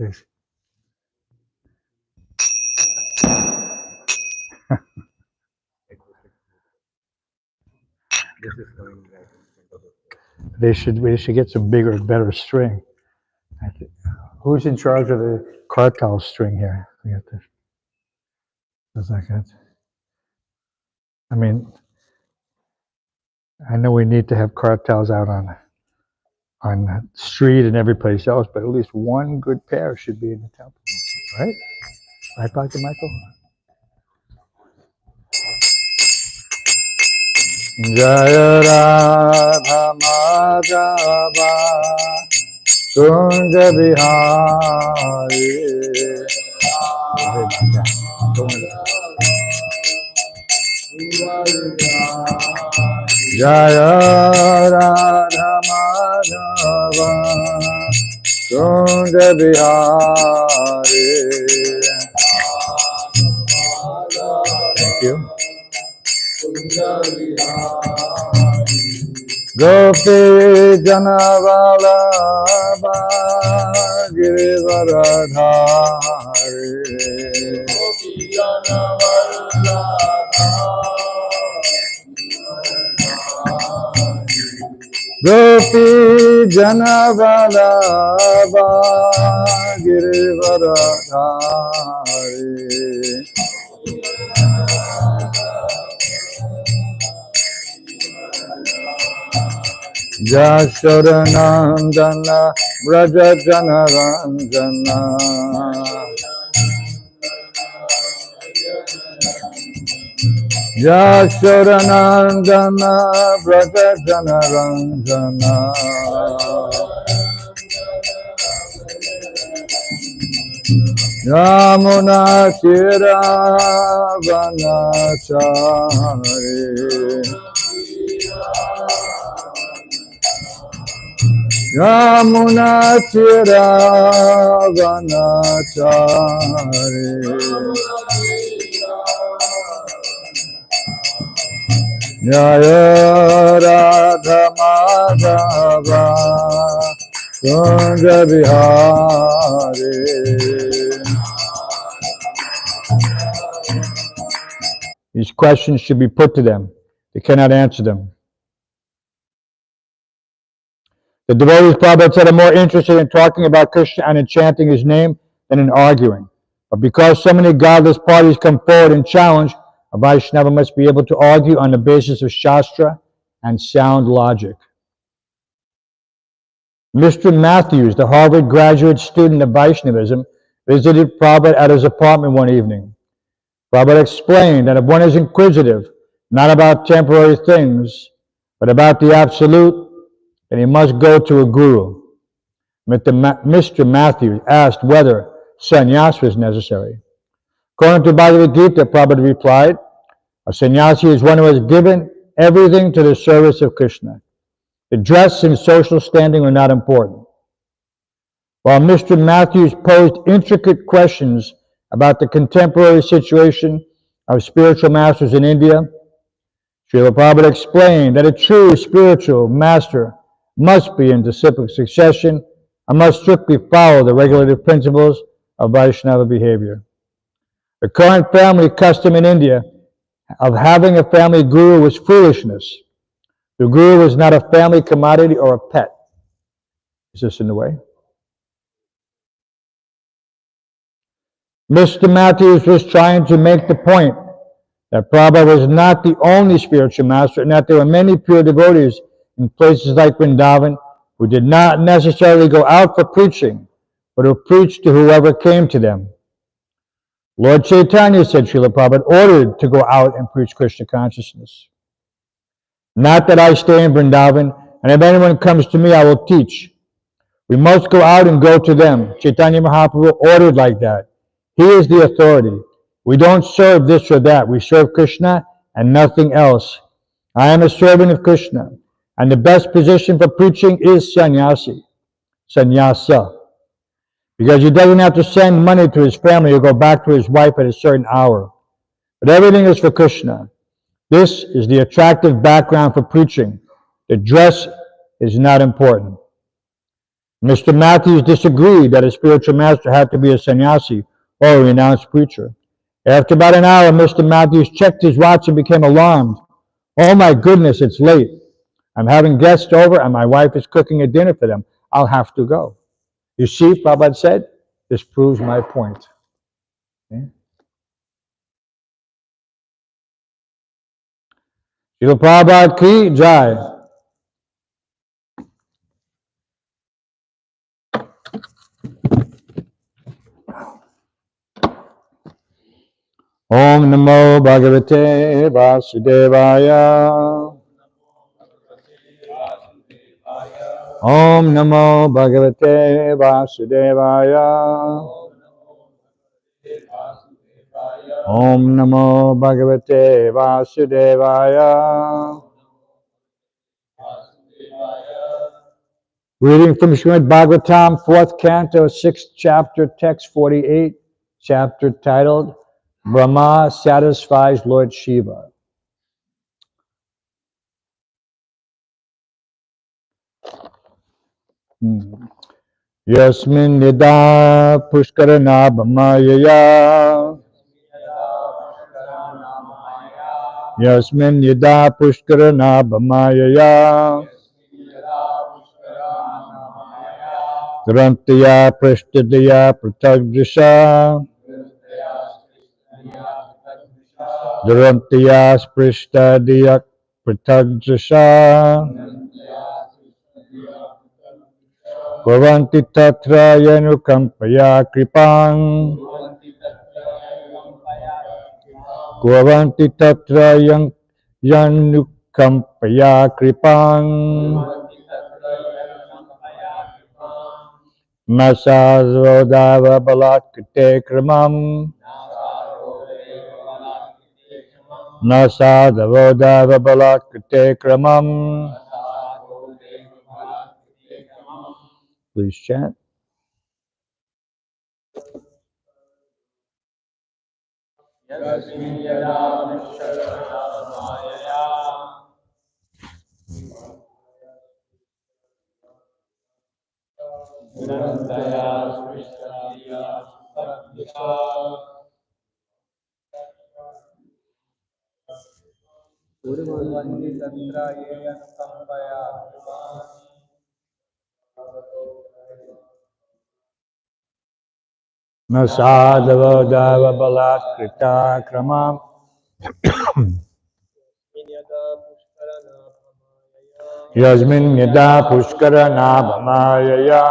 this. They should get some bigger, better string. Who's in charge of the cartel string here? We got this. That's like that. I mean, I know we need to have cartels out on the street and every place else, but at least one good pair should be in the temple, right? Right, Dr. Michael? Jaya Radha Madhava Kunja Bihari Jaya Radha Madhava Kunja Bihari. Thank you. Gopi Janavalabha Girivaradhari Gopi Janavalabha Girivaradhari Jashodanandana Braja Janaranjana Jashodanandana Braja Janaranjana Yamuna Tira Vanachari Yamuna Tira Vanachari Jaya Radha Madhava Kunja Bihari. These questions should be put to them. They cannot answer them. The devotees, Prabhupada said, are more interested in talking about Krishna and in chanting his name than in arguing. But because so many godless parties come forward and challenge, a Vaishnava must be able to argue on the basis of Shastra and sound logic. Mr. Matthews, the Harvard graduate student of Vaishnavism, visited Prabhupada at his apartment one evening. Prabhupada explained that if one is inquisitive, not about temporary things, but about the absolute, then he must go to a guru. Mr. Matthews asked whether sannyas was necessary. According to Bhagavad Gita, Prabhupada replied, a sannyasi is one who has given everything to the service of Krishna. The dress and social standing are not important. While Mr. Matthews posed intricate questions about the contemporary situation of spiritual masters in India, Srila Prabhupada explained that a true spiritual master must be in disciplic succession and must strictly follow the regulative principles of Vaishnava behavior. The current family custom in India of having a family guru was foolishness. The guru was not a family commodity or a pet. Is this in the way? Mr. Matthews was trying to make the point that Prabhupada was not the only spiritual master and that there were many pure devotees in places like Vrindavan who did not necessarily go out for preaching, but who preached to whoever came to them. Lord Chaitanya, said Srila Prabhupada, ordered to go out and preach Krishna consciousness. Not that I stay in Vrindavan, and if anyone comes to me, I will teach. We must go out and go to them. Chaitanya Mahaprabhu ordered like that. He is the authority. We don't serve this or that. We serve Krishna and nothing else. I am a servant of Krishna, and the best position for preaching is sannyasi, sannyasa, because he doesn't have to send money to his family or go back to his wife at a certain hour. But everything is for Krishna. This is the attractive background for preaching. The dress is not important. Mr. Matthews disagreed that a spiritual master had to be a sannyasi or a renounced preacher. After about an hour, Mr. Matthews checked his watch and became alarmed. Oh my goodness, it's late. I'm having guests over and my wife is cooking a dinner for them. I'll have to go. You see, Prabhupada said, this proves my point. Okay? Srila Prabhupada ki jai. Om Namo Bhagavate Vasudevaya. Om Namo Bhagavate Vasudevaya. Om Namo Bhagavate Vasudevaya. Reading from Śrimad Bhāgavatam, 4th Canto, 6th Chapter, Text 48, chapter titled, Brahma Satisfies Lord Shiva. Yasmin Yada Pushkarana Bhamayaya. Yasmin Yada Pushkarana Bhamayaya. Grantaya Prashtadaya Pratagdrisha. Durantaya Prashtadaya Pratagdrisha. Bhavanti Tatra Yanukampaya Kripang. Bhavanti Tatra Yanukampaya Kripang. Nasadvodava Balatkate Kramam. Nasadvodava Balatkate Kramam. Please chant. Nasadvodava Balatkata Kramam. Yasmin Yada Pushkarana Bhamayaya.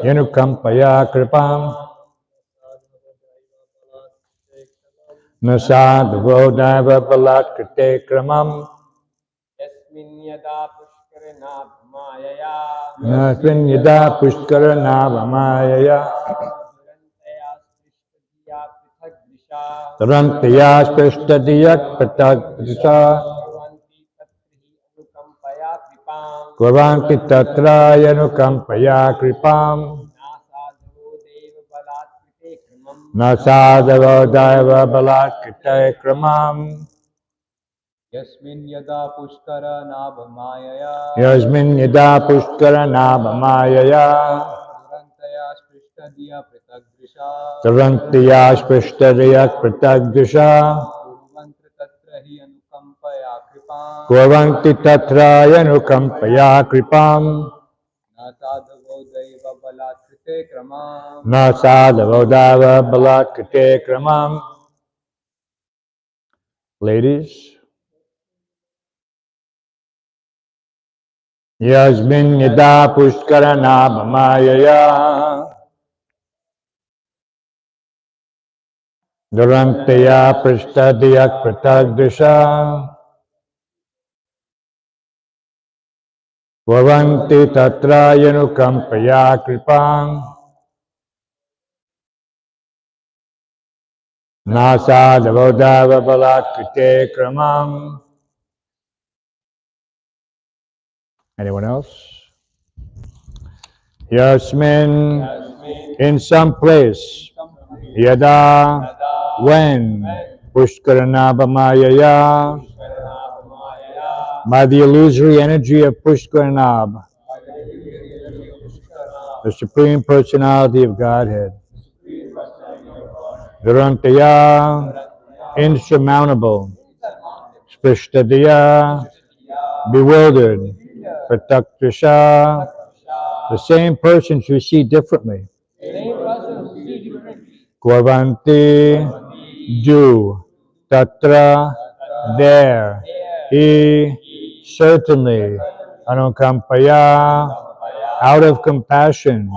Yanukampaya Kripam. Nasadvodava Balatkate Kramam. Yasmin Yada Pushkarana Bhamayaya. Tarantaya Sprishtadiyak Pratagdrisha. Bhavanti Tatra Yanukampaya Kripam. Nasadvodava Balatkate Kramam. Yasmin Yada Pushkarana Bhamayaya. Yasmin Yada Pushkarana Bhamayaya. Tarantaya Sprishtadiyak Pratagdrisha. Bhavanti Tatra Yanukampaya Kripam. Nasadvodava Balatkate Kramam. Ladies. Yasmin Yada Pushkarana Bhamayaya. Durantaya Prashtadiyak Pratagdrisha. Bhavanti Tatra Yanukampaya Kripam. Nasadvodava Balatkate Kramam. Anyone else? Yasmin, in some place, Yada, when, Pushkaranabhamayaya, by the illusory energy of Pushkaranabha, the Supreme Personality of Godhead. Durantaya, insurmountable. Sprishtadaya, bewildered. Prataktasha, the same persons who see differently. Gurvanti, do. Tatra, there. He, certainly. Anukampaya, out of compassion.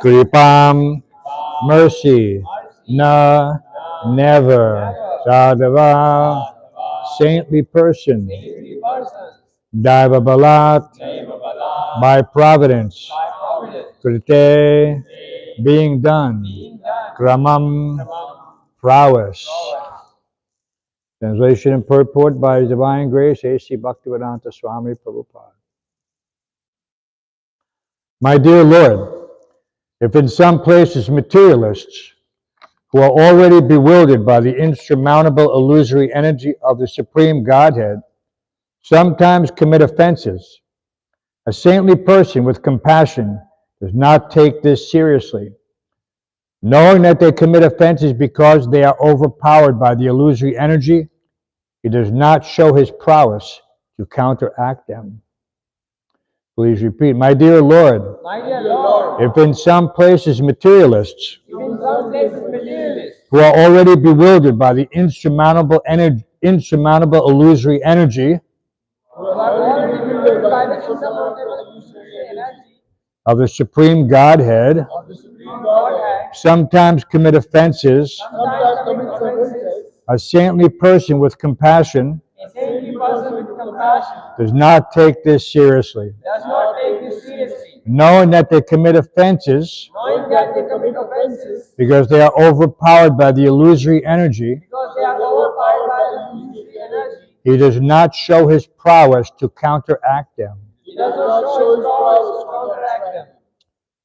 Kripam, mercy. Na, never. Sadhava, saintly person. Daiva balat, by providence. Krite, being done. Kramam, prowess. Translation and purport by His Divine Grace, A.C. Bhaktivedanta Swami Prabhupada. My dear Lord, if in some places materialists who are already bewildered by the insurmountable illusory energy of the Supreme Godhead sometimes commit offenses, a saintly person with compassion does not take this seriously. Knowing that they commit offenses because they are overpowered by the illusory energy, he does not show his prowess to counteract them. Please repeat, my dear Lord, if in some places materialists who are already bewildered by the insurmountable illusory energy of the Supreme Godhead sometimes commit offenses, a saintly person with compassion does not take this seriously. Knowing that they commit offenses because they are overpowered by the illusory energy, he does not show his prowess to counteract them.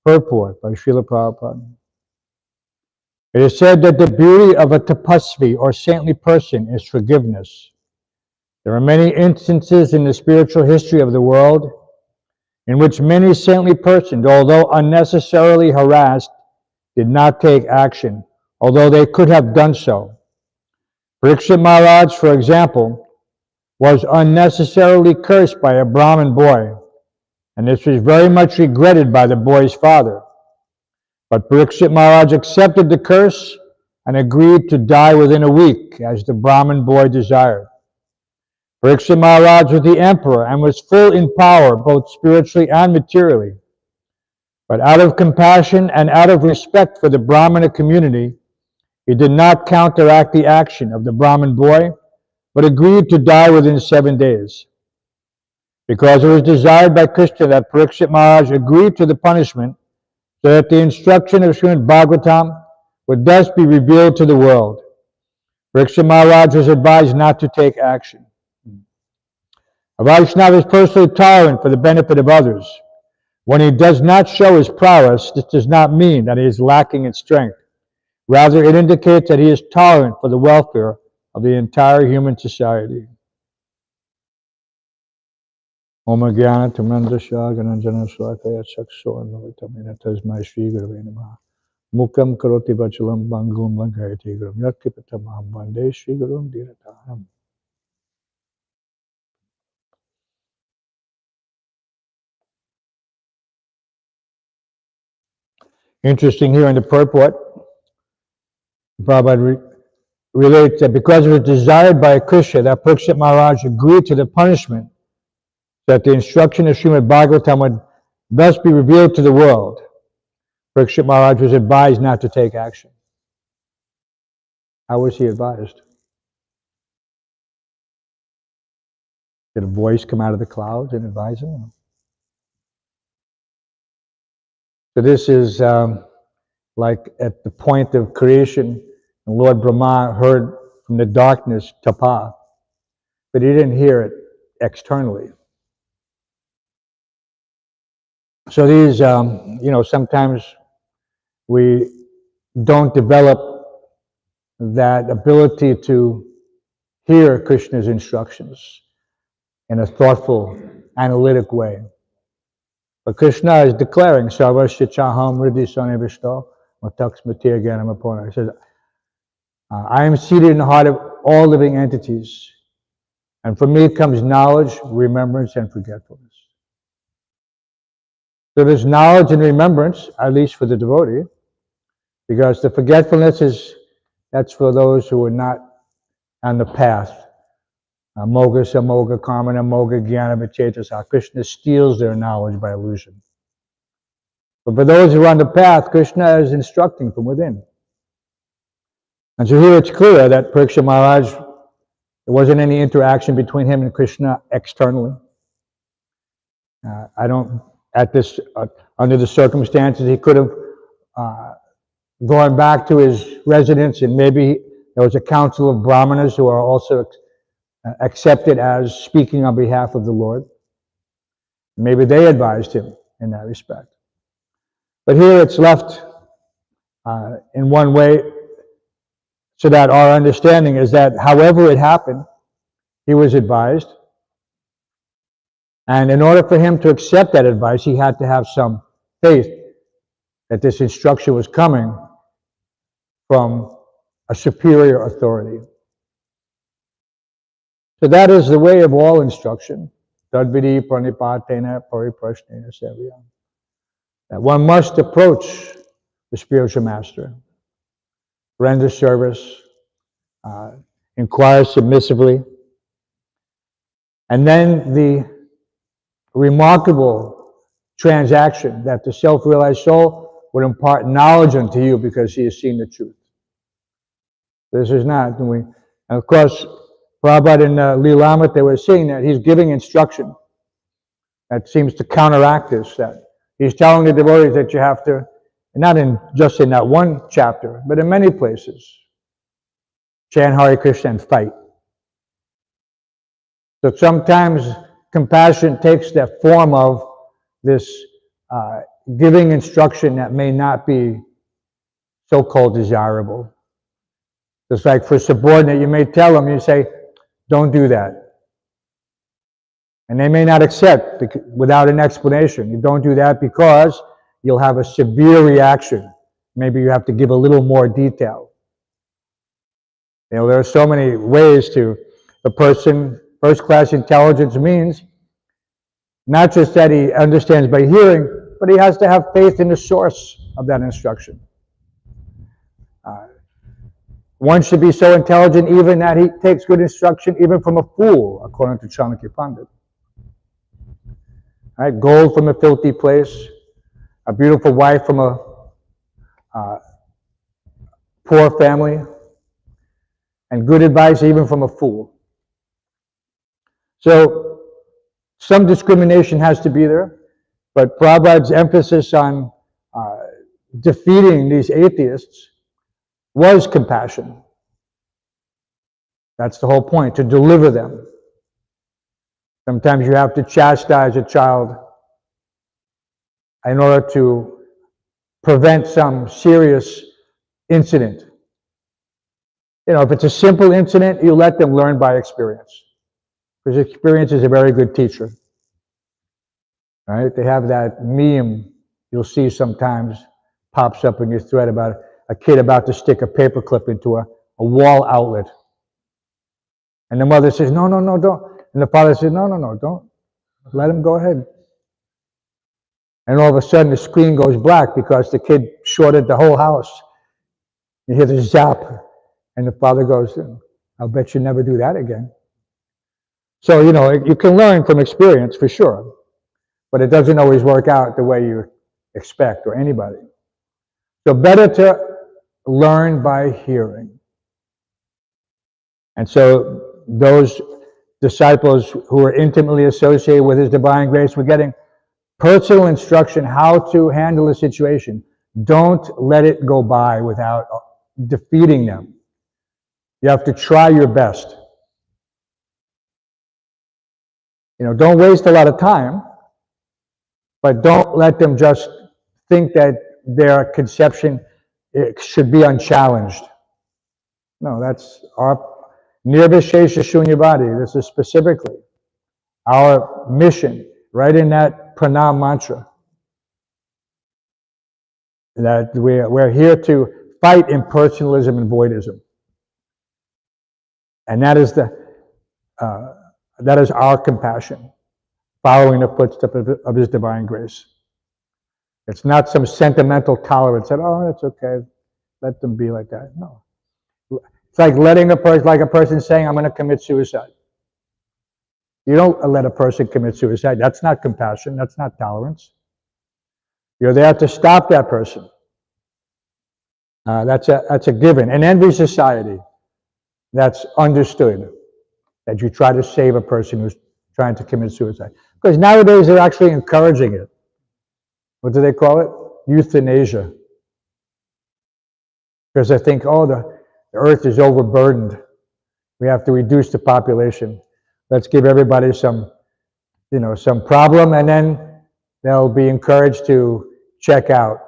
Purport by Srila Prabhupada. It is said that the beauty of a tapasvi or saintly person is forgiveness. There are many instances in the spiritual history of the world in which many saintly persons, although unnecessarily harassed, did not take action, although they could have done so. Parikshit Maharaj, for example, was unnecessarily cursed by a Brahmin boy, and this was very much regretted by the boy's father. But Parikshit Maharaj accepted the curse and agreed to die within a week, as the Brahmin boy desired. Parikshit Maharaj was the emperor and was full in power, both spiritually and materially. But out of compassion and out of respect for the Brahmana community, he did not counteract the action of the Brahmin boy, but agreed to die within 7 days. Because it was desired by Krishna that Parikshit Maharaj agreed to the punishment, so that the instruction of Śrimad Bhāgavatam would thus be revealed to the world. Parikshit Maharaj was advised not to take action. A Vaishnava is personally tolerant for the benefit of others. When he does not show his prowess, this does not mean that he is lacking in strength. Rather, it indicates that he is tolerant for the welfare of the entire human society. Om Jnana Tamandasya Gananjana Slakaya Chakso Anavatamina Tasmai Shri Gurave Namaha Mukam Karoti Vachalam Bangum Lankayati Gurum Yaktipatamaham Vande Shri Gurum Dinataham. Interesting here in the purport, Prabhupada relates that because it was desired by Krishna that Parikshit Maharaj agreed to the punishment, that the instruction of Śrimad Bhāgavatam would thus be revealed to the world. Parikshit Maharaj was advised not to take action. How was he advised? Did a voice come out of the clouds and advise him? So this is like at the point of creation, Lord Brahma heard from the darkness tapa, but he didn't hear it externally. So these, sometimes we don't develop that ability to hear Krishna's instructions in a thoughtful, analytic way. But Krishna is declaring, Sarvasya Chaham Riddhi Sanivishto Mataksmatir Ganamapona. He says, I am seated in the heart of all living entities. And from me comes knowledge, remembrance, and forgetfulness. So there's knowledge and remembrance, at least for the devotee, because the forgetfulness that's for those who are not on the path. Moga, Samoga, Karmana, Moga, Jnana, Vicheta. Krishna steals their knowledge by illusion. But for those who are on the path, Krishna is instructing from within. And so here it's clear that Parikshit Maharaj, there wasn't any interaction between him and Krishna externally. Under the circumstances, he could have gone back to his residence, and maybe there was a council of brahmanas who are also accepted as speaking on behalf of the Lord. Maybe they advised him in that respect. But here it's left in one way, so that our understanding is that however it happened, he was advised. And in order for him to accept that advice, he had to have some faith that this instruction was coming from a superior authority. So that is the way of all instruction. Tadvidi pranipatena pariprashnena sevya. That one must approach the spiritual master, render service, inquire submissively, and then the remarkable transaction that the self-realized soul would impart knowledge unto you because he has seen the truth. This is not, and of course, Prabhupada in Leelamrit, they were saying that he's giving instruction that seems to counteract this, that he's telling the devotees that you have to, not just in that one chapter, but in many places, chant Hare Krishna and fight. So sometimes compassion takes the form of this giving instruction that may not be so-called desirable. Just like for subordinate, you may tell them, you say, don't do that. And they may not accept without an explanation. You don't do that because you'll have a severe reaction. Maybe you have to give a little more detail. There are so many ways to the person. First-class intelligence means not just that he understands by hearing, but he has to have faith in the source of that instruction. One should be so intelligent even that he takes good instruction even from a fool, according to Chanakya Pandit. Right? Gold from a filthy place, a beautiful wife from a poor family, and good advice even from a fool. So some discrimination has to be there, but Prabhupada's emphasis on defeating these atheists was compassion. That's the whole point, to deliver them. Sometimes you have to chastise a child in order to prevent some serious incident. If it's a simple incident, you let them learn by experience, because experience is a very good teacher. Right? They have that meme you'll see sometimes pops up in your thread about a kid about to stick a paperclip into a wall outlet. And the mother says, no, don't. And the father says, no, don't. Let him go ahead. And all of a sudden the screen goes black because the kid shorted the whole house. You hear the zap. And the father goes, I'll bet you never do that again. So, you can learn from experience for sure. But it doesn't always work out the way you expect, or anybody. So better to learn by hearing. And so those disciples who are intimately associated with His divine grace were getting personal instruction how to handle a situation. Don't let it go by without defeating them. You have to try your best. Don't waste a lot of time. But don't let them just think that their conception should be unchallenged. No, that's our Nirvishesha Shunyavadi. This is specifically our mission, right in that pranam mantra. That we're here to fight impersonalism and voidism. And that is our compassion, following the footsteps of His divine grace. It's not some sentimental tolerance that, oh, it's okay, let them be like that. No. It's like letting a person saying, I'm going to commit suicide. You don't let a person commit suicide. That's not compassion. That's not tolerance. You're there to stop that person. That's a given. In every society, that's understood, that you try to save a person who's trying to commit suicide. Because nowadays they're actually encouraging it. What do they call it? Euthanasia. Because they think, oh, the earth is overburdened. We have to reduce the population. Let's give everybody some problem, and then they'll be encouraged to check out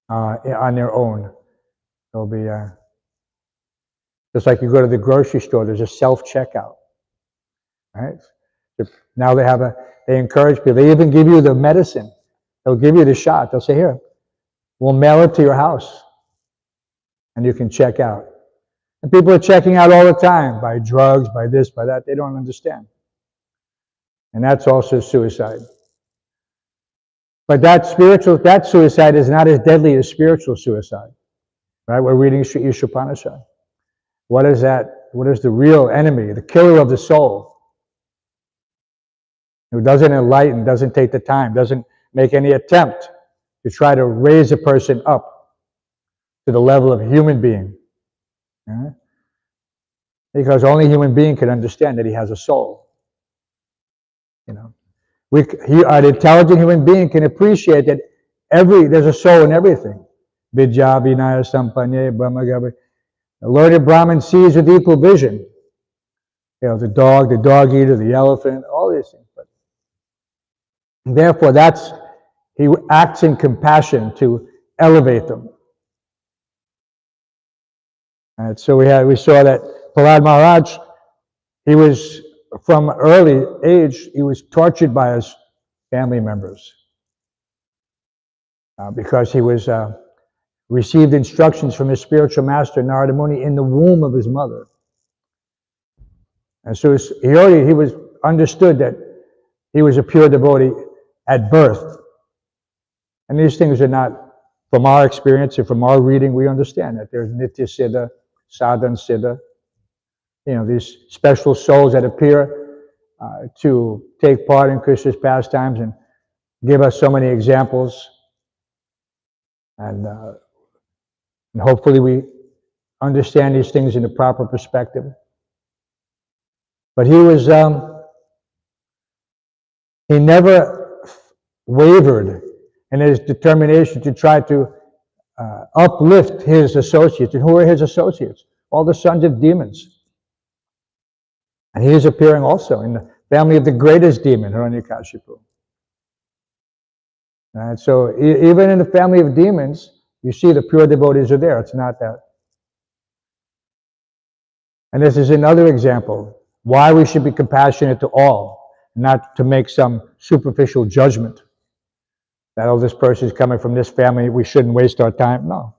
on their own. They'll be just like you go to the grocery store. There's a self-checkout, right? Now they encourage people. They even give you the medicine. They'll give you the shot. They'll say, here, we'll mail it to your house, and you can check out. And people are checking out all the time by drugs, by this, by that. They don't understand. And that's also suicide. But that suicide is not as deadly as spiritual suicide. Right? We're reading Sri Ishopanishad. What is that? What is the real enemy? The killer of the soul. Who doesn't enlighten, doesn't take the time, doesn't make any attempt to try to raise a person up to the level of a human being. Right? Because only a human being can understand that he has a soul. An intelligent human being can appreciate that there's a soul in everything. Vidya, Vinaya, Sampanye, Brahmagabha. The learned Brahmin sees with equal vision. The dog eater, the elephant, all these things. But therefore, he acts in compassion to elevate them. And so we saw that Prahlad Maharaj, he was, from early age, he was tortured by his family members because he was received instructions from his spiritual master, Narada Muni, in the womb of his mother. And so he was understood that he was a pure devotee at birth. And these things are not, from our experience and from our reading, we understand that there's Nitya Siddha, Sadhan Siddha, these special souls that appear to take part in Krishna's pastimes and give us so many examples. And hopefully we understand these things in the proper perspective. But he never wavered in his determination to try to uplift his associates. And who are his associates? All the sons of demons. And he is appearing also in the family of the greatest demon, Hiranyakashipu. And so even in the family of demons, you see the pure devotees are there. It's not that. And this is another example why we should be compassionate to all, not to make some superficial judgment that, oh, this person is coming from this family, we shouldn't waste our time. No.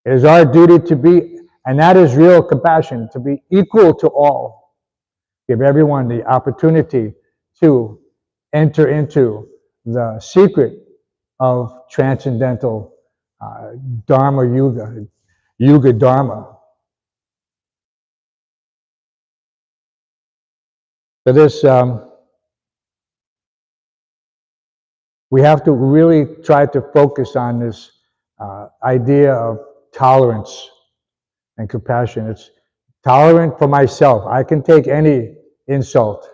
It is our duty to be, and that is real compassion, to be equal to all. Give everyone the opportunity to enter into the secret of transcendental Dharma Yuga Dharma. So this, we have to really try to focus on this idea of tolerance and compassion. It's tolerant for myself. I can take any insult.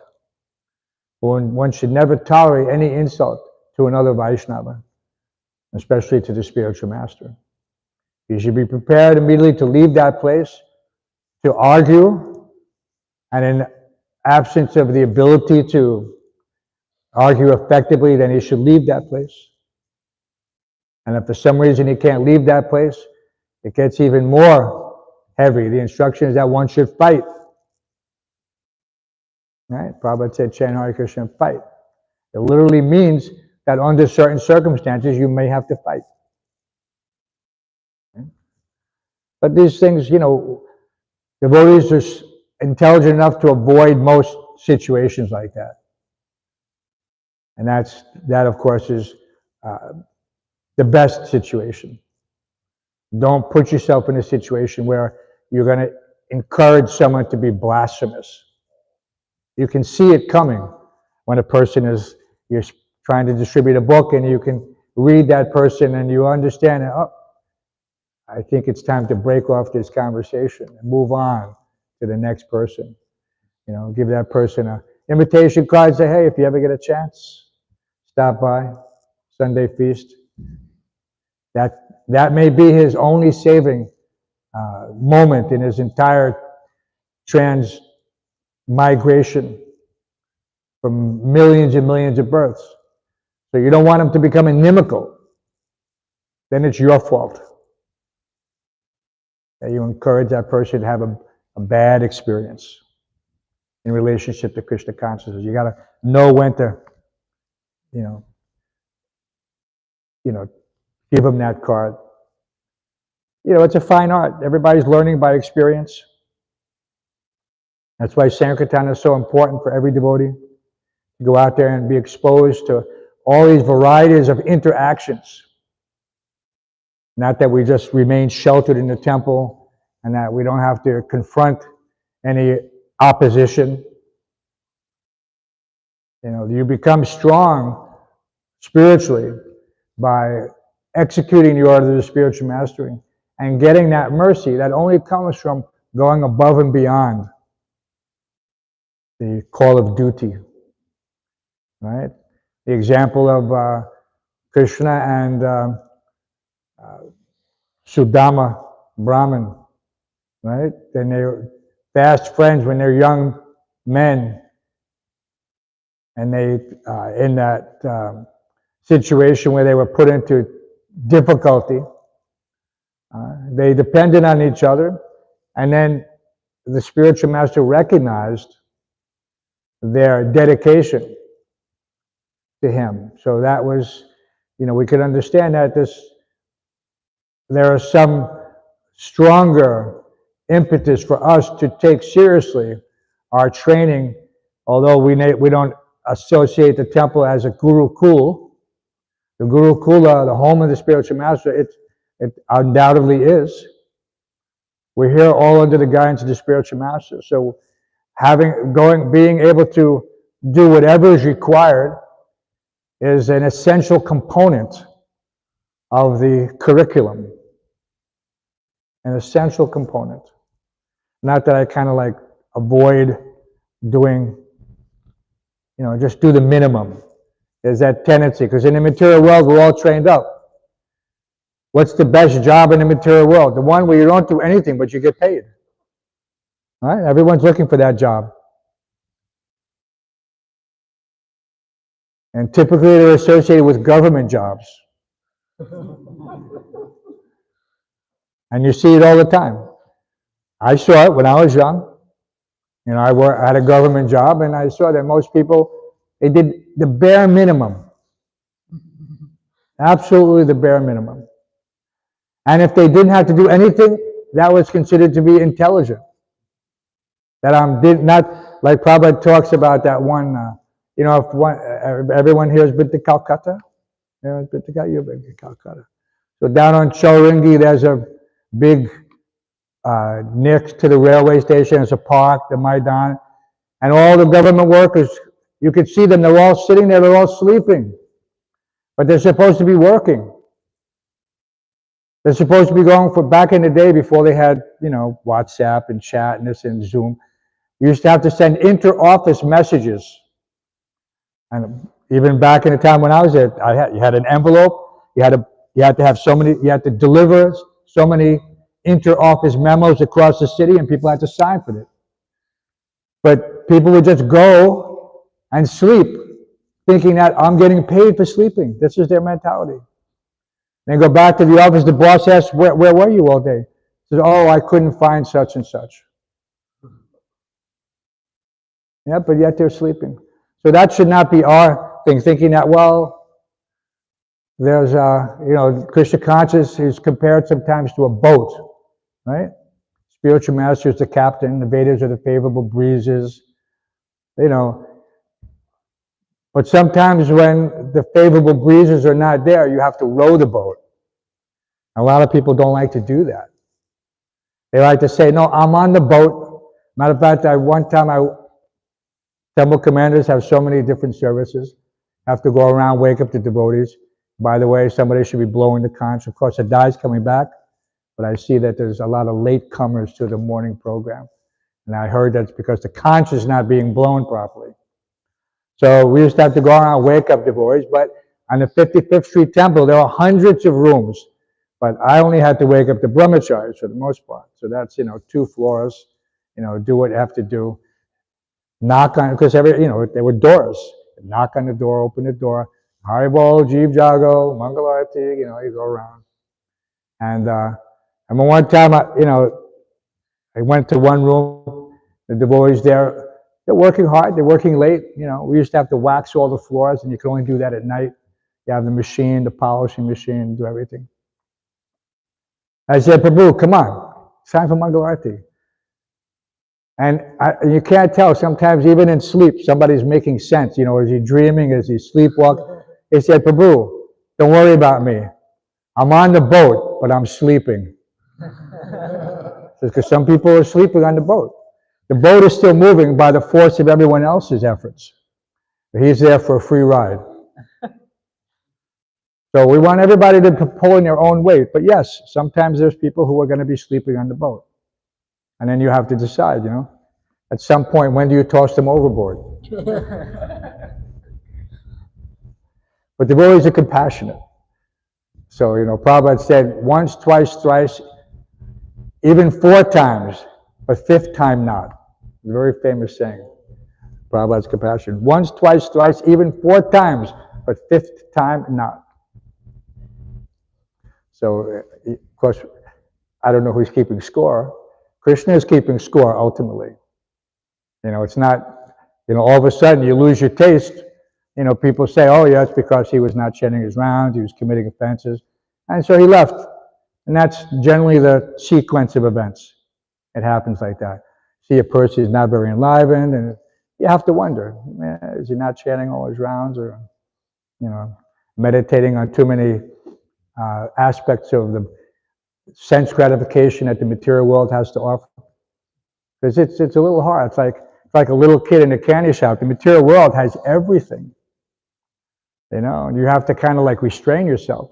One should never tolerate any insult to another Vaishnava, especially to the spiritual master. You should be prepared immediately to leave that place, to argue, and absence of the ability to argue effectively, then he should leave that place. And if for some reason he can't leave that place, it gets even more heavy. The instruction is that one should fight. Right? Prabhupada said, chant Hare Krishna and fight. It literally means that under certain circumstances, you may have to fight. Okay? But these things, devotees are intelligent enough to avoid most situations like that. And that, of course, is the best situation. Don't put yourself in a situation where you're going to encourage someone to be blasphemous. You can see it coming when a person you're trying to distribute a book and you can read that person and you understand, I think it's time to break off this conversation and move on to the next person. Give that person an invitation card, say, hey, if you ever get a chance, stop by, Sunday feast. That may be his only saving moment in his entire transmigration from millions and millions of births. So you don't want him to become inimical. Then it's your fault that you encourage that person to have a bad experience in relationship to Krishna consciousness. You got to know when to, give them that card. It's a fine art. Everybody's learning by experience. That's why Sankirtan is so important for every devotee. To go out there and be exposed to all these varieties of interactions. Not that we just remain sheltered in the temple and that we don't have to confront any opposition. You become strong spiritually by executing the order of the spiritual mastery and getting that mercy that only comes from going above and beyond the call of duty. Right? The example of Krishna and Sudama Brahman, right? And they were fast friends when they're young men, and they in that situation where they were put into difficulty, they depended on each other, and then the spiritual master recognized their dedication to him. So that was, we could understand that there are some stronger impetus for us to take seriously our training, although we don't associate the temple as a Gurukul. The Gurukula, the home of the spiritual master, it undoubtedly is. We're here all under the guidance of the spiritual master. So being able to do whatever is required is an essential component of the curriculum. An essential component. Not that I kind of avoid doing, just do the minimum. There's that tendency, because in the material world, we're all trained up. What's the best job in the material world? The one where you don't do anything, but you get paid. Right? Everyone's looking for that job. And typically they're associated with government jobs. And you see it all the time. I saw it when I was young. I had a government job, and I saw that most people, they did the bare minimum. Absolutely the bare minimum. And if they didn't have to do anything, that was considered to be intelligent. That not like Prabhupada talks about that one. If everyone here has been to Calcutta, you've been to Calcutta. So down on Chowringhee, there's a big next to the railway station. There's a park, the Maidan, and all the government workers. You could see them. They're all sitting there. They're all sleeping, but they're supposed to be working. They're supposed to be going for back in the day before they had WhatsApp and chat and this and Zoom. You used to have to send inter-office messages. And even back in the time when I was there, you had an envelope. You had to have so many. You had to deliver so many inter-office memos across the city, and people had to sign for it. But people would just go and sleep, thinking that I'm getting paid for sleeping. This is their mentality. Then go back to the office, the boss asks, where were you all day? He says, oh, I couldn't find such and such. Yeah, but yet they're sleeping. So that should not be our thing, thinking that, well, there's, Krishna consciousness is compared sometimes to a boat, right? Spiritual master is the captain, the Vedas are the favorable breezes, But sometimes when the favorable breezes are not there, you have to row the boat. A lot of people don't like to do that. They like to say, no, I'm on the boat. Matter of fact, temple commanders have so many different services. Have to go around, wake up the devotees. By the way, somebody should be blowing the conch. Of course, Adai's coming back, but I see that there's a lot of late comers to the morning program. And I heard that's because the conch is not being blown properly. So we used to have to go around, wake up devotees, but on the 55th Street Temple, there are hundreds of rooms, but I only had to wake up the brahmacharis for the most part. So that's, 2 floors, do what you have to do. Knock on, because there were doors. Knock on the door, open the door, Haribol, Jeev Jago, Mangalarati, you go around. And I remember one time, I went to one room, the devotees there, they're working hard, they're working late, we used to have to wax all the floors, and you can only do that at night. You have the machine, the polishing machine, do everything. I said, Prabhu, come on, it's time for Mangalarati. And you can't tell, sometimes even in sleep, somebody's making sense, is he dreaming, is he sleepwalking? He said, Prabhu, don't worry about me. I'm on the boat, but I'm sleeping. Because some people are sleeping on the boat. The boat is still moving by the force of everyone else's efforts. He's there for a free ride. So we want everybody to pull in their own weight. But yes, sometimes there's people who are going to be sleeping on the boat. And then you have to decide, at some point, when do you toss them overboard? But the devotees are compassionate. So, Prabhupada said, once, twice, thrice, even 4 times, but 5th time not. A very famous saying. Prabhupada's compassion. Once, twice, thrice, even 4 times, but 5th time not. So, of course, I don't know who's keeping score. Krishna is keeping score ultimately. It's not, all of a sudden you lose your taste. People say, oh yeah, it's because he was not chanting his rounds, he was committing offenses. And so he left. And that's generally the sequence of events. It happens like that. See a person who's not very enlivened, and you have to wonder, is he not chanting all his rounds, or, meditating on too many aspects of the sense gratification that the material world has to offer? Because it's a little hard. It's like a little kid in a candy shop. The material world has everything. And you have to kind of restrain yourself.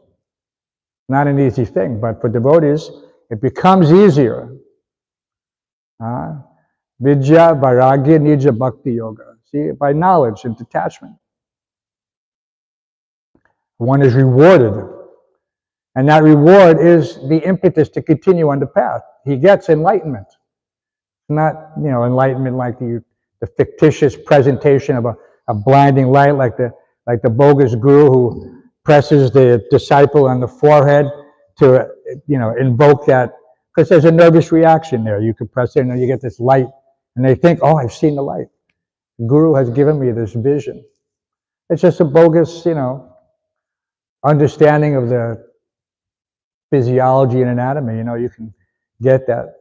Not an easy thing, but for devotees, it becomes easier. Vidya, Vairagya, Nija, Bhakti Yoga. See, by knowledge and detachment. One is rewarded. And that reward is the impetus to continue on the path. He gets enlightenment. Not, enlightenment like the fictitious presentation of a blinding light, like the bogus guru who presses the disciple on the forehead to, invoke that, because there's a nervous reaction there. You can press it and you get this light, and they think, oh, I've seen the light. The guru has given me this vision. It's just a bogus, understanding of the physiology and anatomy. You can get that.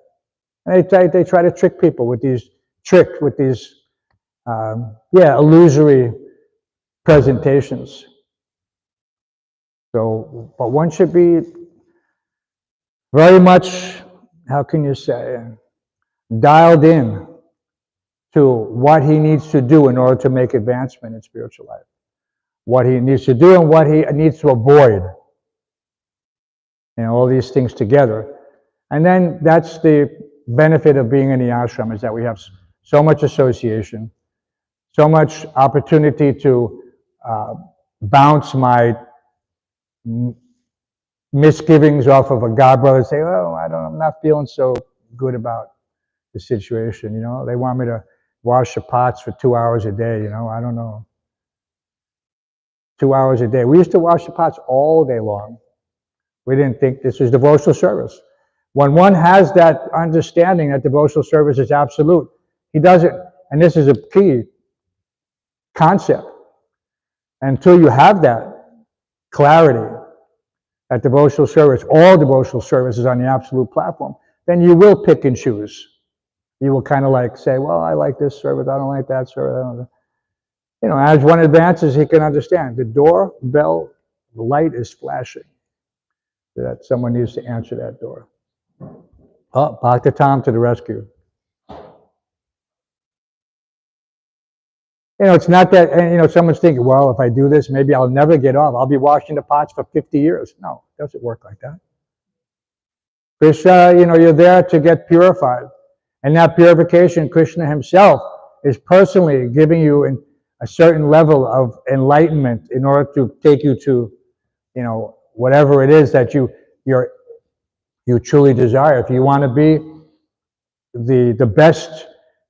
And they try to trick people with these illusory presentations. So, but one should be very much, how can you say, dialed in to what he needs to do in order to make advancement in spiritual life. What he needs to do and what he needs to avoid. All these things together. And then that's the benefit of being in the ashram, is that we have so much association, so much opportunity to bounce my misgivings off of a godbrother and say, oh, I'm not feeling so good about the situation. They want me to wash the pots for 2 hours a day, you know, I don't know. 2 hours a day. We used to wash the pots all day long. We didn't think this was devotional service. When one has that understanding that devotional service is absolute, he doesn't, and this is a key concept, until you have that clarity, that devotional service, all devotional service is on the absolute platform, then you will pick and choose. You will kind of like say, well, I like this service, I don't like that service. I don't. You know, as one advances, he can understand. The doorbell light is flashing. That someone needs to answer that door. Oh, Dr. Tom to the rescue. You know, it's not that, and, you know, someone's thinking, well, if I do this, maybe I'll never get off. I'll be washing the pots for 50 years. No, it doesn't work like that. Krishna, you know, you're there to get purified. And that purification, Krishna himself is personally giving you a certain level of enlightenment in order to take you to, you know, whatever it is that you truly desire. If you want to be the best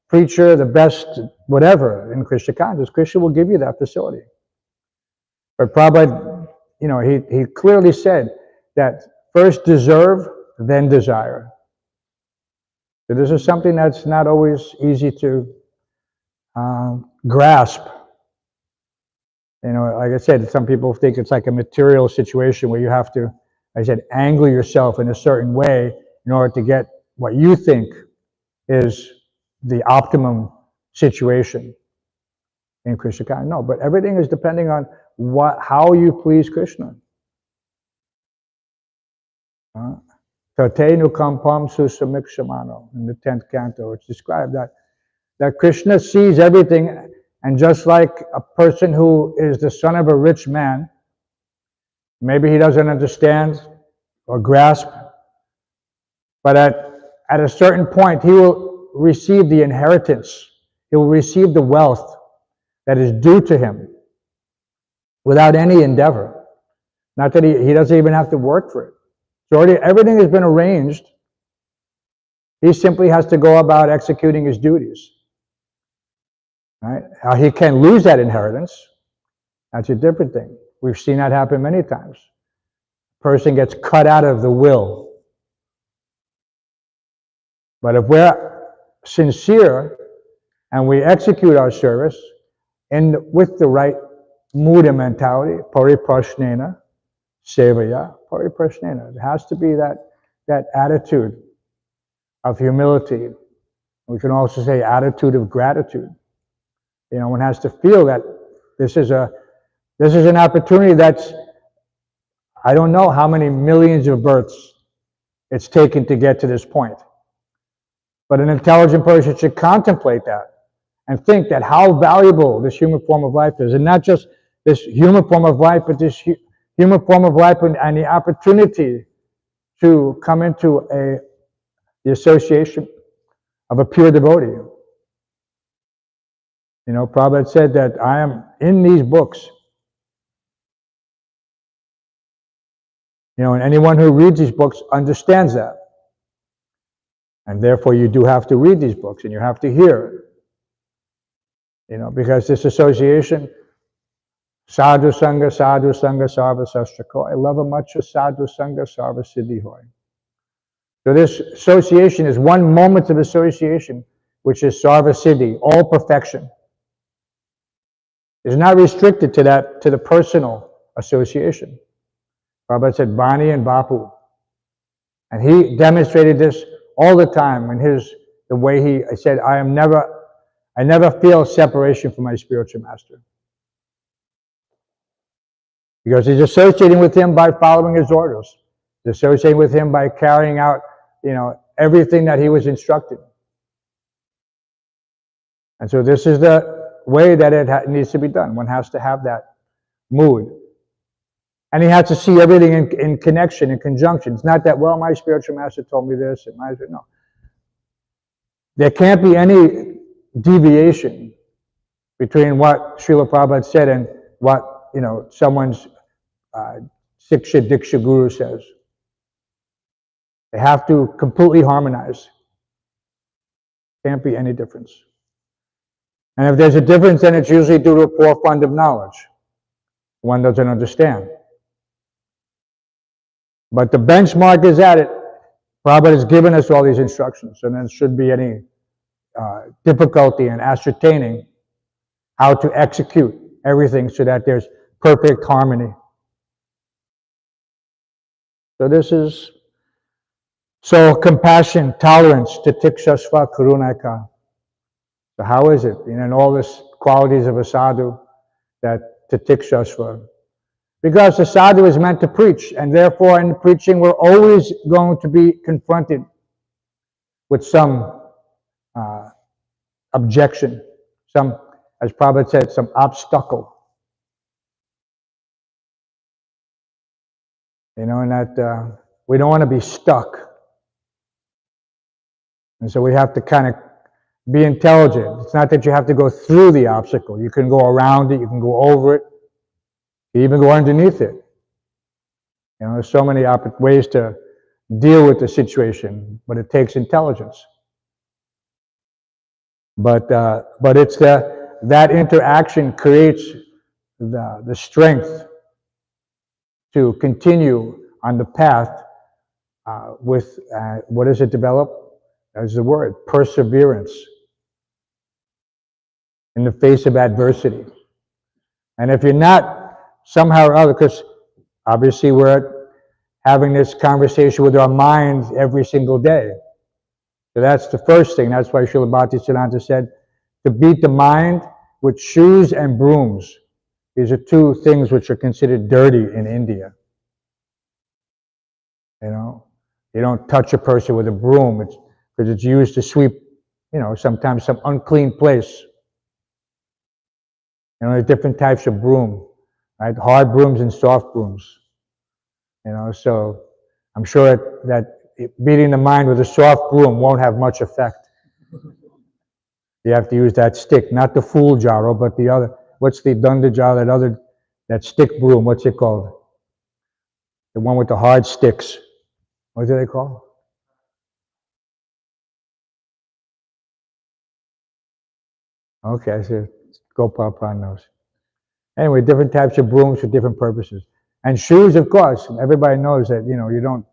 preacher, the best whatever in Krishna consciousness, Krishna will give you that facility. But Prabhupada, you know, he clearly said that first deserve, then desire. So this is something that's not always easy to grasp. You know, like I said, some people think it's like a material situation where you have to, like I said, angle yourself in a certain way in order to get what you think is the optimum situation in Krishna consciousness. No, but everything is depending on how you please Krishna. Tatenu kampam susamikshamano in the 10th canto, it's described that Krishna sees everything, and just like a person who is the son of a rich man, maybe he doesn't understand or grasp, but at a certain point he will receive the inheritance, he will receive the wealth that is due to him without any endeavor. Not that he doesn't even have to work for it. So already everything has been arranged. He simply has to go about executing his duties. Right? How he can lose that inheritance, that's a different thing. We've seen that happen many times. A person gets cut out of the will. But if we're sincere and we execute our service with the right mood and mentality, pariprashnena, sevaya, pariprashnena. It has to be that attitude of humility. We can also say attitude of gratitude. You know, one has to feel that this is an opportunity that's, I don't know how many millions of births it's taken to get to this point. But an intelligent person should contemplate that and think that how valuable this human form of life is. And not just this human form of life, but this human form of life and the opportunity to come into the association of a pure devotee. You know, Prabhupada said that I am in these books. You know, and anyone who reads these books understands that. And therefore you do have to read these books and you have to hear. You know, because this association, sadhu sangha, sarva sastrako, I love a much sadhu sangha, sarva siddhi hoy. So this association is one moment of association, which is sarva siddhi, all perfection. It's not restricted to the personal association. Prabhupada said Bani and Bapu. And he demonstrated this all the time in the way he said, I never feel separation from my spiritual master. Because he's associating with him by following his orders. He's associating with him by carrying out, you know, everything that he was instructed. And so this is the way that it needs to be done. One has to have that mood. And he has to see everything in connection, in conjunction. It's not that, well, my spiritual master told me this, and no. There can't be any deviation between what Srila Prabhupada said and what, you know, someone's Siksha Diksha Guru says. They have to completely harmonize. Can't be any difference. And if there's a difference, then it's usually due to a poor fund of knowledge. One doesn't understand. But the benchmark is at it. Prabhupada has given us all these instructions, and there shouldn't be any difficulty in ascertaining how to execute everything so that there's perfect harmony. So this is, so compassion, tolerance, titikshasva karunaka. So how is it, in all these qualities of a sadhu, that titikshasva? Because the sadhu is meant to preach, and therefore in preaching we're always going to be confronted with some objection, some, as Prabhupada said, some obstacle. And that we don't want to be stuck. And so we have to kind of be intelligent. It's not that you have to go through the obstacle. You can go around it, you can go over it, you even go underneath it. There's so many ways to deal with the situation, but it takes intelligence. But it's that interaction creates the strength to continue on the path with, what does it develop? That's the word, perseverance in the face of adversity. And if you're not somehow or other, because obviously we're having this conversation with our minds every single day. So that's the first thing. That's why Srila Bhaktisiddhanta said, to beat the mind with shoes and brooms. These are two things which are considered dirty in India. You don't touch a person with a broom because it's used to sweep, sometimes some unclean place. There's different types of broom, right? Hard brooms and soft brooms. So I'm sure that beating the mind with a soft broom won't have much effect. You have to use that stick, not the fool jaro, but the other. What's the dunda jaro? That stick broom. What's it called? The one with the hard sticks. What do they call? Okay, so Gopal knows. Anyway, different types of brooms for different purposes. And shoes, of course. Everybody knows that, you don't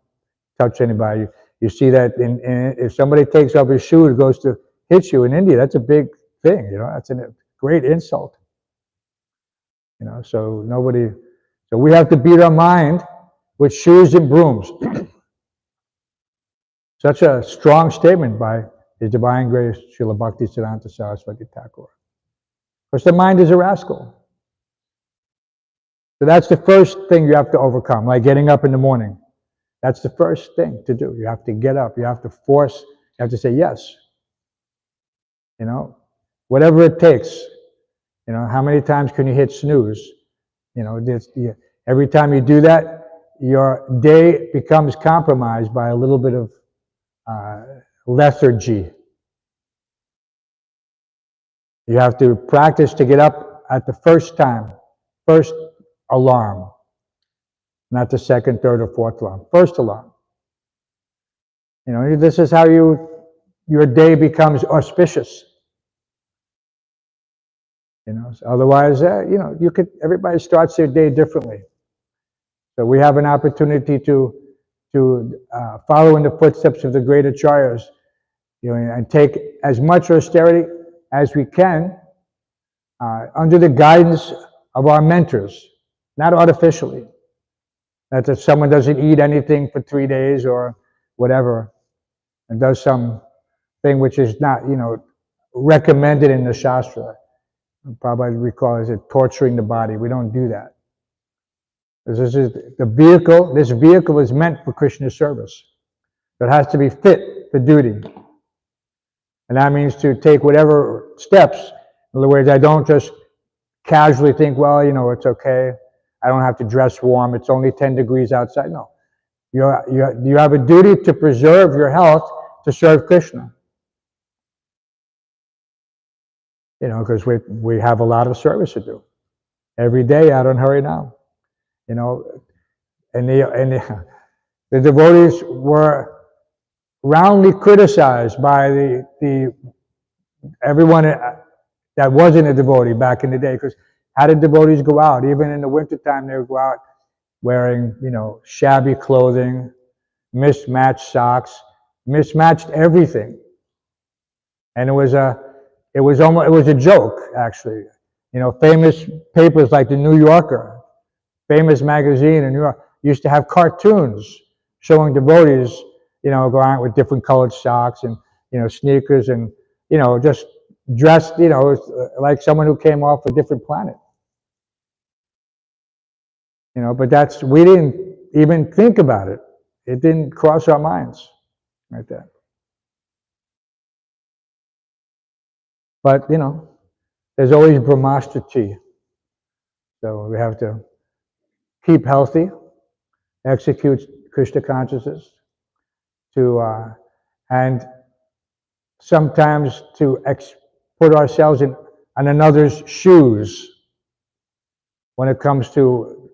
touch anybody. You see that if somebody takes off his shoe, goes to hit you in India, that's a big thing, that's a great insult. So we have to beat our mind with shoes and brooms. Such a strong statement by His Divine Grace, Srila Bhaktisiddhanta Saraswati Thakur. Because the mind is a rascal. So that's the first thing you have to overcome, like getting up in the morning. That's the first thing to do. You have to get up. You have to force. You have to say yes. Whatever it takes. How many times can you hit snooze? Every time you do that, your day becomes compromised by a little bit of lethargy. You have to practice to get up at the first alarm, not the second, third, or fourth alarm. First alarm. This is how your day becomes auspicious. So otherwise, everybody starts their day differently. So we have an opportunity to follow in the footsteps of the great acharyas, and take as much austerity as we can under the guidance of our mentors, not artificially. That if someone doesn't eat anything for 3 days or whatever, and does some thing which is not, recommended in the Shastra. Probably recall as it torturing the body. We don't do that. This is the vehicle. This vehicle is meant for Krishna's service. It has to be fit for duty. And that means to take whatever steps. In other words, I don't just casually think, well, it's okay. I don't have to dress warm. It's only 10 degrees outside. No. You have a duty to preserve your health to serve Krishna. Because we have a lot of service to do. Every day out on Harinam. And the devotees were roundly criticized by everyone that wasn't a devotee back in the day. Because how did devotees go out? Even in the wintertime, they would go out wearing, shabby clothing, mismatched socks, mismatched everything. And it was a joke, actually. Famous papers like the New Yorker, famous magazine in New York, used to have cartoons showing devotees, going out with different colored socks and, sneakers and, just dressed, like someone who came off a different planet. But we didn't even think about it. It didn't cross our minds like that. But, there's always brahmastha. So we have to keep healthy, execute Krishna consciousness, and sometimes to put ourselves in another's shoes when it comes to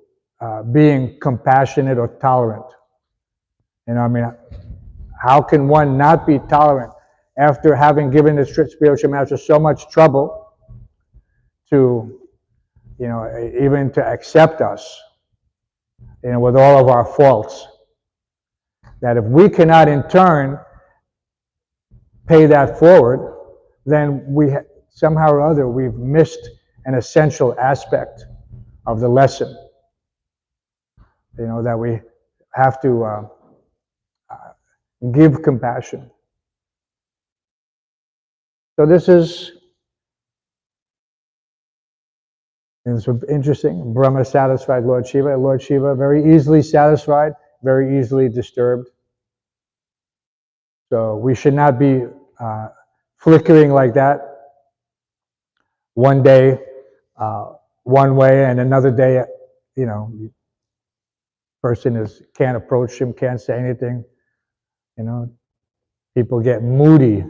being compassionate or tolerant. How can one not be tolerant after having given the spiritual master so much trouble to, even to accept us, with all of our faults? That if we cannot in turn pay that forward, then somehow or other we've missed an essential aspect of the lesson. That we have to give compassion. So this is interesting. Brahma satisfied Lord Shiva. Lord Shiva very easily satisfied, very easily disturbed. So we should not be flickering like that. One day, one way, and another day, person can't approach him, can't say anything. People get moody.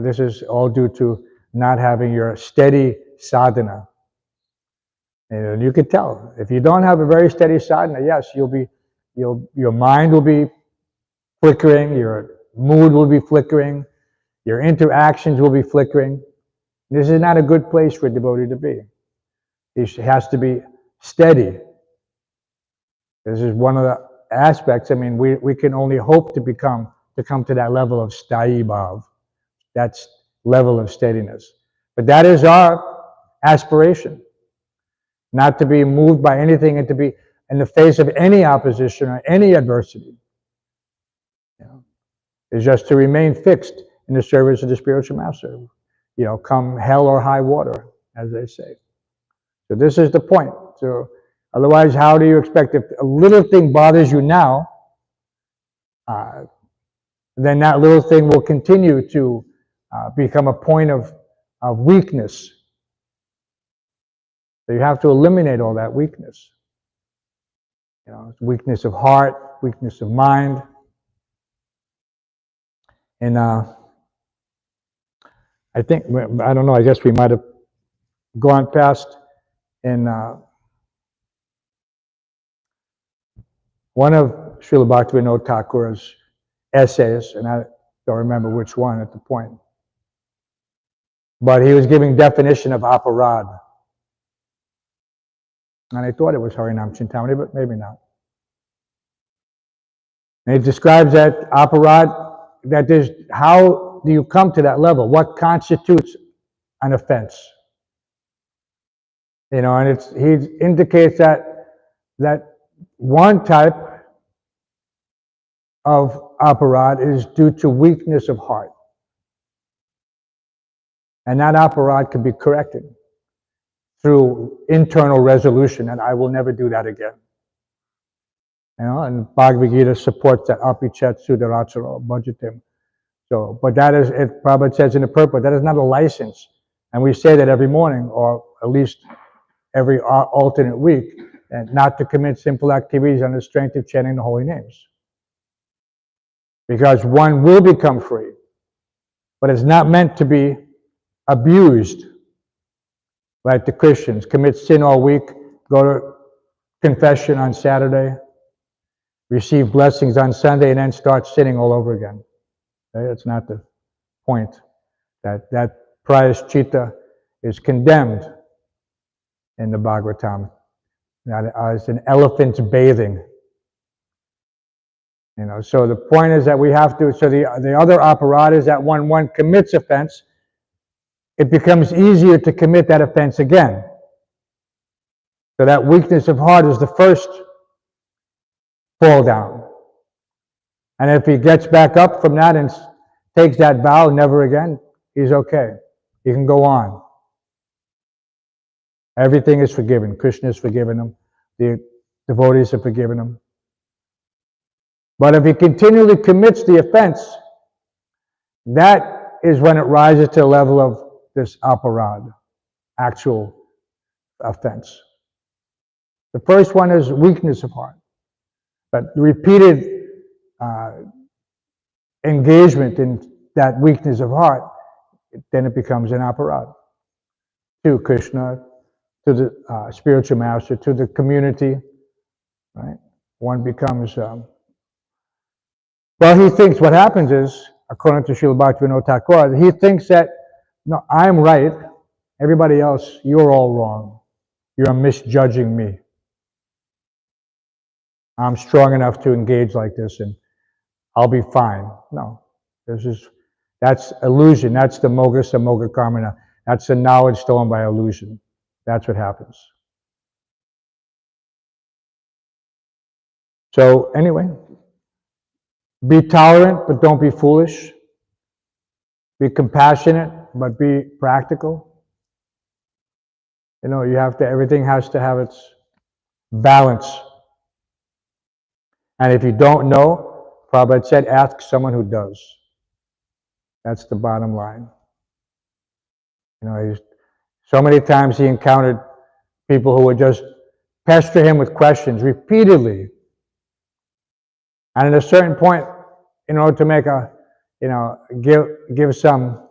This is all due to not having your steady sadhana. And you can tell if you don't have a very steady sadhana. Yes, your mind will be flickering, your mood will be flickering, your interactions will be flickering. This is not a good place for a devotee to be. It has to be steady. This is one of the aspects. We can only hope to come to that level of sthayi bhav, that level of steadiness. But that is our aspiration, not to be moved by anything and to be in the face of any opposition or any adversity. It's just to remain fixed in the service of the spiritual master. Come hell or high water, as they say. So this is the point. So otherwise, how do you expect, if a little thing bothers you now, then that little thing will continue to become a point of weakness. So you have to eliminate all that weakness. Weakness of heart, weakness of mind. And I don't know, I guess we might have gone past in one of Srila Bhaktivinoda Thakur's essays, and I don't remember which one at the point, but he was giving definition of aparad. And I thought it was Harinam Chintamani, but maybe not. And he describes that aparad, that is, how do you come to that level? What constitutes an offense? And he indicates that one type of aparad is due to weakness of heart. And that aparad can be corrected through internal resolution, and I will never do that again. And Bhagavad Gita supports that apichet sudaracharo bhajatim. So, but that is, it Prabhupada says in the purport, that is not a license. And we say that every morning, or at least every alternate week, and not to commit sinful activities on the strength of chanting the holy names. Because one will become free, but it's not meant to be abused. Like the Christians, commit sin all week, go to confession on Saturday, receive blessings on Sunday, and then start sinning all over again. Okay? That's not the point. That Prayaschitta is condemned in the Bhāgavatam as an elephant's bathing. So the point is that we have to, so the other aparad is that when one commits offense, it becomes easier to commit that offense again. So that weakness of heart is the first fall down. And if he gets back up from that and takes that vow never again, he's okay. He can go on. Everything is forgiven. Krishna has forgiven him. The devotees have forgiven him. But if he continually commits the offense, that is when it rises to the level of this aparad, actual offense. The first one is weakness of heart. But repeated engagement in that weakness of heart, then it becomes an aparad. To Krishna, to the spiritual master, to the community, right? One becomes... well, he thinks what happens is, according to Srila Bhaktivinoda Thakur, he thinks that, no, I'm right, everybody else, you're all wrong. You're misjudging me. I'm strong enough to engage like this and I'll be fine. No, that's illusion. That's the moga samoga karmana. That's the knowledge stolen by illusion. That's what happens. So anyway, be tolerant, but don't be foolish. Be compassionate, but be practical. Everything has to have its balance. And if you don't know, Prabhupada said, ask someone who does. That's the bottom line. So many times he encountered people who would just pester him with questions repeatedly. And at a certain point, in order to make give some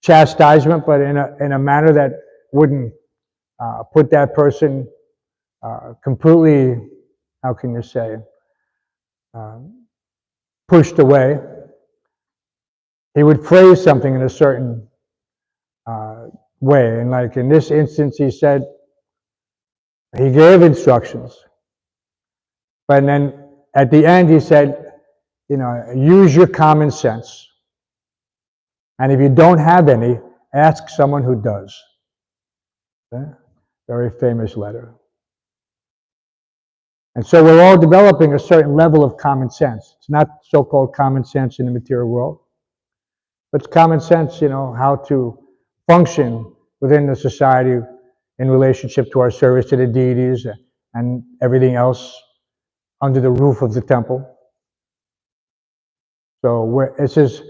chastisement, but in a manner that wouldn't put that person completely, how can you say, pushed away, he would phrase something in a certain way. And like in this instance, he said, he gave instructions. But then at the end, he said, use your common sense. And if you don't have any, ask someone who does. Okay? Very famous letter. And so we're all developing a certain level of common sense. It's not so-called common sense in the material world, but it's common sense, how to function within the society in relationship to our service to the deities and everything else under the roof of the temple. So it's just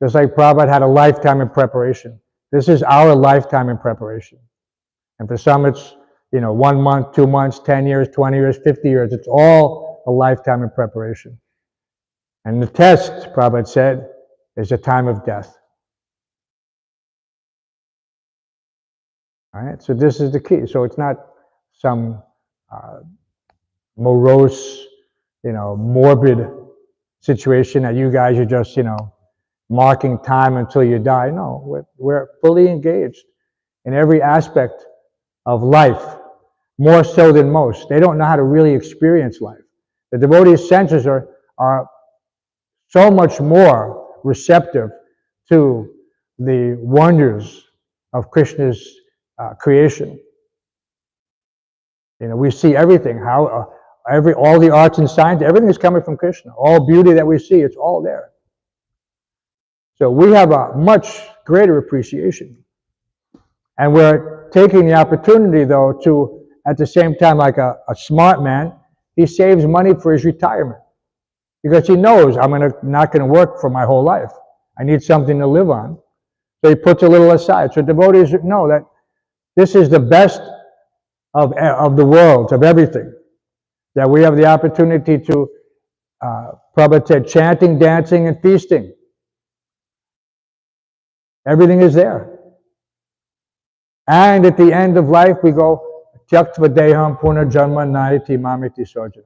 like Prabhupada had a lifetime in preparation. This is our lifetime in preparation. And for some it's 1 month, 2 months, 10 years, 20 years, 50 years. It's all a lifetime in preparation. And the test, Prabhupada said, is the time of death. All right, so this is the key. So it's not some morose, morbid situation that you guys are just, marking time until you die. No, we're fully engaged in every aspect of life, more so than most. They don't know how to really experience life. The devotees' senses are so much more receptive to the wonders of Krishna's creation. We see everything, all the arts and science, everything is coming from Krishna. All beauty that we see, it's all there. So we have a much greater appreciation. And we're taking the opportunity, though, to, at the same time, like a smart man, he saves money for his retirement. Because he knows I'm not going to work for my whole life. I need something to live on. So he puts a little aside. So devotees know that this is the best of the world, of everything. That we have the opportunity to, Prabhupada said, chanting, dancing, and feasting. Everything is there. And at the end of life, we go, Tyaktva deham punarjanma naiti mamiti sojana.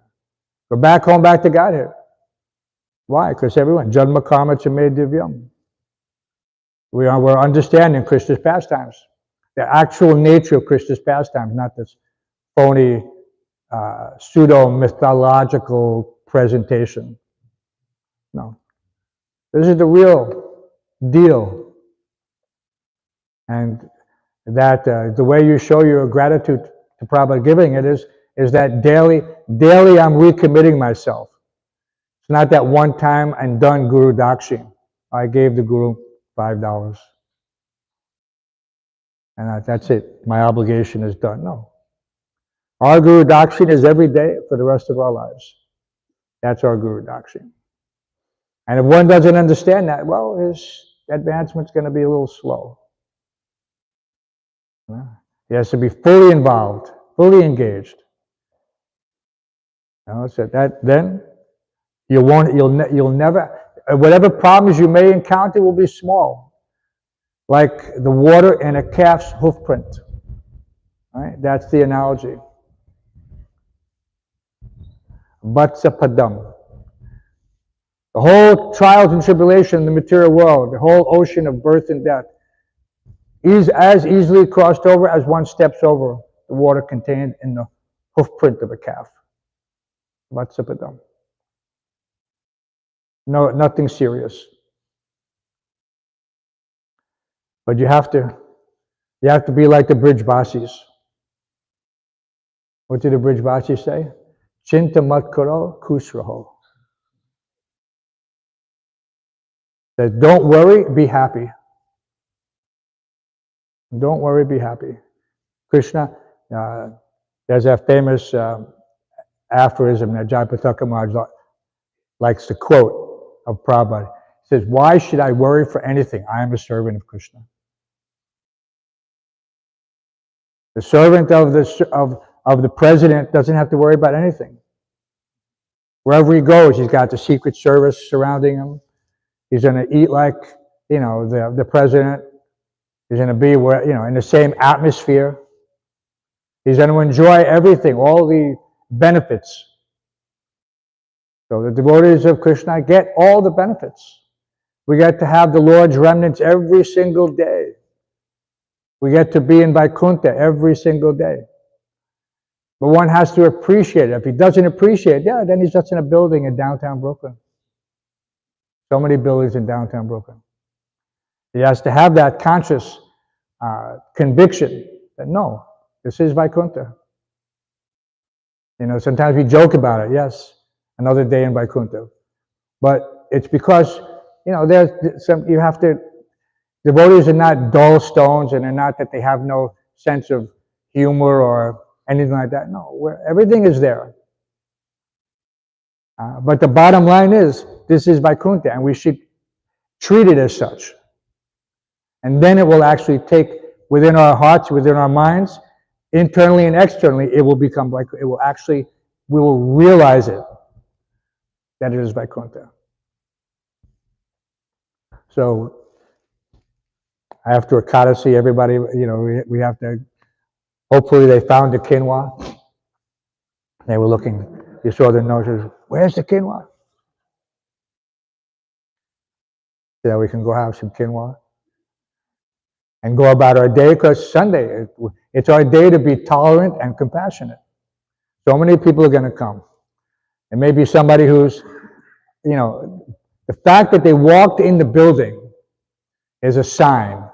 Go back home, back to Godhead. Why? Because everyone, janma karma chame divyam. We're understanding Krishna's pastimes, the actual nature of Krishna's pastimes, not this phony pseudo-mythological presentation. No. This is the real deal. And that the way you show your gratitude to Prabhupada giving it is that daily I'm recommitting myself. It's not that one time and done Guru Dakshin. I gave the Guru $5. And that's it. My obligation is done. No. Our Guru Dakshin is every day for the rest of our lives. That's our Guru Dakshin. And if one doesn't understand that, well, his advancement's going to be a little slow. He has to be fully involved, fully engaged. So that then you'll never, whatever problems you may encounter will be small, like the water in a calf's hoof print. Right? That's the analogy. Vatsapadam. The whole trials and tribulation in the material world, the whole ocean of birth and death, is as easily crossed over as one steps over the water contained in the hoof print of a calf. Vatsapadam. No, nothing serious. But you have to be like the Brijbasis. What did the Brijbasis say? Chinta mat karo, khush raho. That don't worry, be happy. Don't worry, be happy. Krishna, there's a famous aphorism that Jayapataka Maharaj likes to quote of Prabhupada. He says, "Why should I worry for anything? I am a servant of Krishna." The servant of the president doesn't have to worry about anything. Wherever he goes, he's got the Secret Service surrounding him. He's going to eat like, the president. He's going to be in the same atmosphere. He's going to enjoy everything, all the benefits. So the devotees of Krishna get all the benefits. We get to have the Lord's remnants every single day. We get to be in Vaikuntha every single day. But one has to appreciate it. If he doesn't appreciate it, then he's just in a building in downtown Brooklyn. So many buildings in downtown Brooklyn. He has to have that conscious conviction that no, this is Vaikuntha. Sometimes we joke about it. Yes, another day in Vaikuntha. But it's because, devotees are not dull stones, and they're not that they have no sense of humor or anything like that. No, everything is there. But the bottom line is, this is Vaikuntha, and we should treat it as such. And then it will actually take within our hearts, within our minds, internally and externally, it will become like, we will realize it, that it is Vaikuntha. So, after Ekadasi, everybody, we have to, hopefully they found the quinoa. They were looking, you saw the notice, where's the quinoa? So we can go have some quinoa and go about our day, because Sunday, it's our day to be tolerant and compassionate. So many people are going to come. It may be somebody who's, the fact that they walked in the building is a sign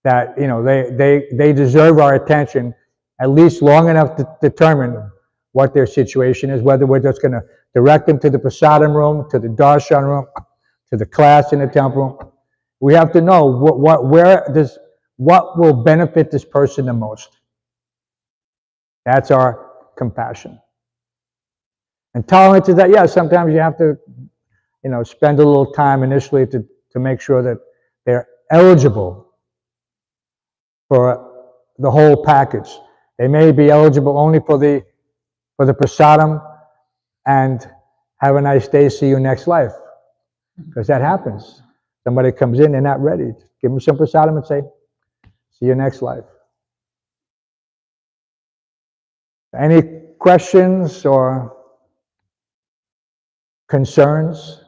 that, they deserve our attention at least long enough to determine what their situation is, whether we're just going to direct them to the prasadam room, to the darshan room, to the class in the temple. We have to know what will benefit this person the most. That's our compassion. And tolerance is that, sometimes you have to, spend a little time initially to make sure that they're eligible for the whole package. They may be eligible only for the prasadam and have a nice day, see you next life. Because that happens. Somebody comes in, they're not ready. Give them some prasadam and say, see you next life. Any questions or concerns?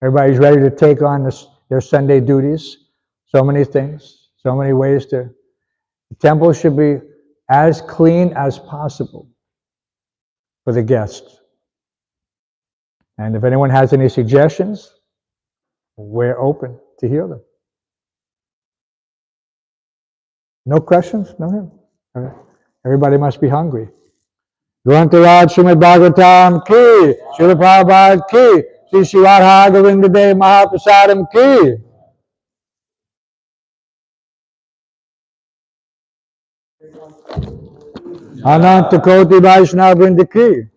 Everybody's ready to take on their Sunday duties. So many things, so many ways to. The temple should be as clean as possible for the guests. And if anyone has any suggestions, we're open to hear them. No questions? No? Okay. Everybody must be hungry. Grantaraj Śrimad Bhāgavatam ki, Srila Prabhupada ki, Sri Shivadha Govindade Mahaprasadam ki. Ananta Koti Vaishnava Vrinda ki.